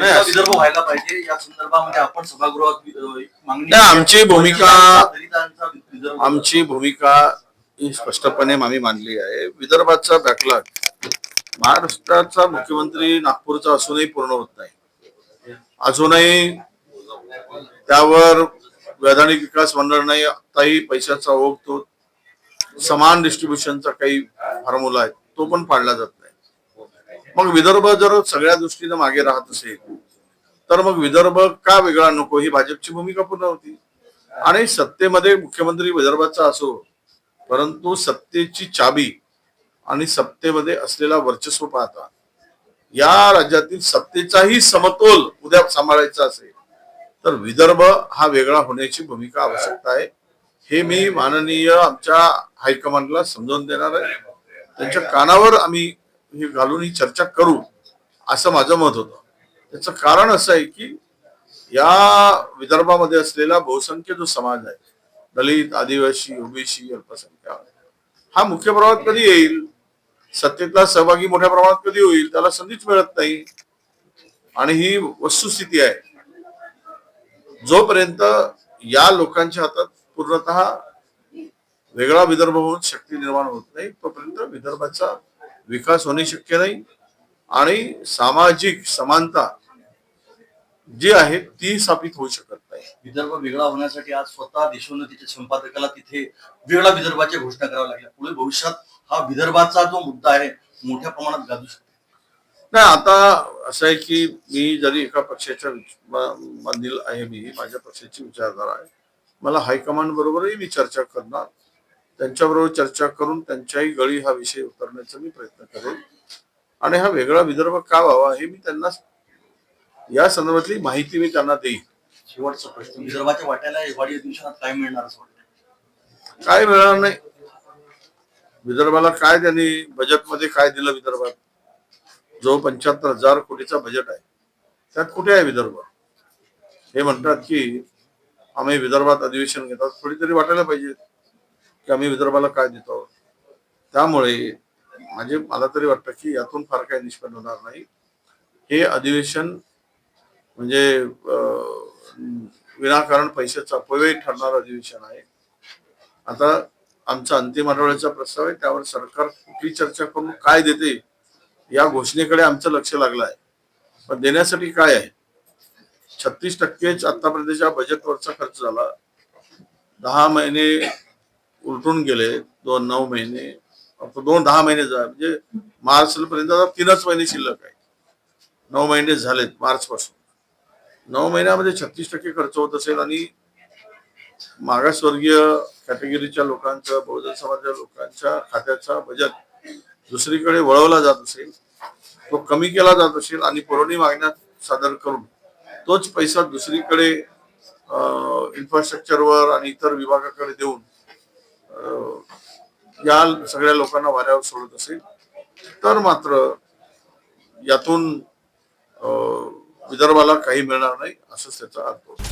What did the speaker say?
विदर्भ व्हायला पाहिजे या संदर्भामध्ये आपण सभागृहात मागणी नाही, विदर्भ आमची भूमिका ही स्पष्टपणे आम्ही मांडली आहे. विदर्भाचा बॅकलॉग महाराष्ट्राचा मुख्यमंत्री नागपूरचा असूनही पूर्ण होत नाही. अजूनही त्यावर वैधानिक विकास मंडळ नाही. आताही पैशाचा ओघ तो समान डिस्ट्रीब्युशनचा काही फॉर्म्युला आहे तो पण पाळला जात नाही. मग विदर्भ जर सगळ्या दृष्टीने मागे राहत असेल तर मग विदर्भ का वेगळा नको ही भाजपची भूमिका पूर्ण होती. आणि सत्तेमध्ये मुख्यमंत्री विदर्भाचा असो, परंतु सत्तेची चाबी आणि सत्तेमध्ये असलेला वर्चस्व पाहता या राज्यातील सत्तेचाही समतोल उद्या सांभाळायचा असेल तर विदर्भ हा वेगळा होण्याची भूमिका आवश्यकता आहे. हे मी माननीय आमच्या हायकमांडला समजावून देणार आहे. त्यांच्या कानावर आम्ही हे घालून ही चर्चा करू असं माझं मत होतं. त्याचं कारण असं आहे की या विदर्भामध्ये असलेला बहुसंख्य जो समाज आहे, दलित, आदिवासी, ओबीसी, अल्पसंख्याक, हा मुख्य प्रवाहात कधी येईल, सत्तेतला सहभागी मोठ्या प्रमाणात कधी होईल, त्याला संधीच मिळत नाही. आणि ही वस्तुस्थिती आहे. जोपर्यंत या लोकांच्या हातात पूर्णतः वेगळा विदर्भ होऊन शक्ती निर्माण होत नाही तोपर्यंत विदर्भाचा विकास होणे शक्य नाही आणि सामाजिक समानता जी आहे ती स्थापित होऊ शकत नाही. विदर्भ वेगळा होण्यासाठी आज स्वतः देशोन्नतीच्या संपादकाला तिथे वेगळा विदर्भाच्या घोषणा कराव्या लागल्या. पुढे भविष्यात हा विदर्भाचा जो मुद्दा आहे मोठ्या प्रमाणात गाजू शकतो. नाही, आता असं आहे की मी जरी एका पक्षाच्या मधील आहे, मी माझ्या पक्षाची विचारधारा आहे, मला हायकमांड बरोबरही मी चर्चा करणार. त्यांच्याबरोबर चर्चा करून त्यांच्याही गळी हा विषय उतरण्याचा मी प्रयत्न करेन. आणि हा वेगळा विदर्भ का व्हावा हे मी त्यांना या संदर्भातली माहिती मी त्यांना देईन. शेवटचा प्रश्न, विदर्भाच्या वाट्याला हिवाळी अधिवेशनात काय मिळणार असं वाटतं? काय मिळणार नाही. विदर्भाला काय त्यांनी बजेटमध्ये काय दिलं? विदर्भात जो 75,000 कोटीचा बजेट आहे त्यात कुठे आहे विदर्भ? हे म्हणतात की आम्ही विदर्भात अधिवेशन घेतात, थोडी तरी वाटायला पाहिजे की आम्ही विदर्भाला काय देतो. त्यामुळे मला तरी वाटतं की यातून फार काही निष्पन्न होणार नाही. हे अधिवेशन म्हणजे विनाकारण पैशाचा अपव्यय ठरणारं अधिवेशन आहे. आता आमचा अंतिम आठवड्याचा प्रस्ताव आहे, त्यावर सरकार कुठली चर्चा करून काय देते या घोषणेकडे आमचं लक्ष लागलं आहे. पण देण्यासाठी काय आहे? 36% आतापर्यंतच्या बजेटवरचा खर्च झाला. 10 महिने उलटून गेले, 9 महिने, 10 महिने म्हणजे मार्च पर्यंत 3च महिने शिल्लक आहे. 9 महिने झालेत मार्च पासून. 9 महिन्यामध्ये 36% खर्च होत असेल आणि मागासवर्गीय कॅटेगरीच्या लोकांचं, बहुजन समाजाच्या लोकांच्या खात्याचा बजेट दुसरीकडे वळवला जात असेल, तो कमी केला जात असेल आणि पुरवणी मागण्या सादर करून तोच पैसा दुसरीकडे इन्फ्रास्ट्रक्चरवर आणि इतर विभागाकडे देऊन या सगळ्या लोकांना वाऱ्यावर सोडत असेल तर मात्र यातून विदर्भाला काही मिळणार नाही असंच त्याचा अर्थ होतो.